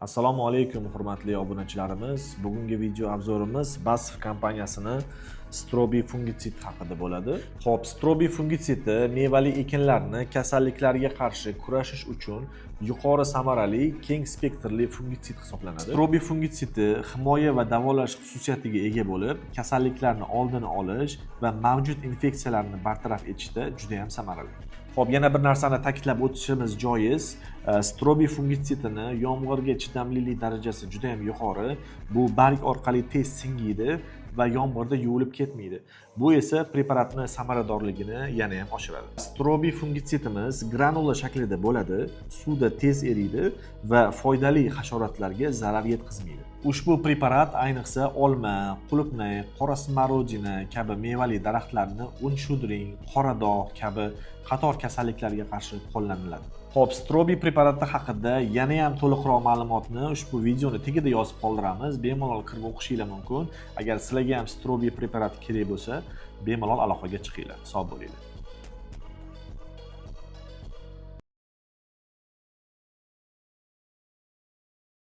Assalomu alaykum hurmatli obunachilarimiz. Bugungi video obzorimiz BASF kompaniyasini Strobi fungitsid haqida bo'ladi. Xo'p, Strobi fungitsidi mevali ekinlarni kasalliklarga qarshi kurashish uchun yuqori samarali, keng spektrli fungitsid hisoblanadi. Strobi fungitsidi himoya va davolash xususiyatiga ega bo'lib, kasalliklarni oldini olish va mavjud infeksiyalarni bartaraf etishda juda ham samarali. Xo'p, yana bir narsani ta'kidlab o'tishimiz joiz. Strobi fungitsidini yomg'irga chidamlilik darajasi juda ham yuqori. Bu barg orqali tez singiydi va yomg'irda yuvilib ketmaydi. Bu esa preparatni samaradorligini yana ham oshiradi. Strobi fungitsidimiz granula shaklida bo'ladi, suvda tez eriydi va foydali hasharotlarga zarar yetkazmaydi. Ushbu preparat ayniqsa olma, qulupnay, qora smorodina kabi mevali daraxtlarni un shudring, qora dog' kabi qator kasalliklarga qarshi qo'llaniladi. Xo'p, Strobi preparati haqida yana ham to'liqroq ma'lumotni ushbu videoni tagida yozib qoldiramiz. Bemalol kirib o'qishinglar mumkin. Agar sizlarga ham Strobi preparati kerak bo'lsa, bemalol aloqaga chiqinglar. Sog' bo'linglar.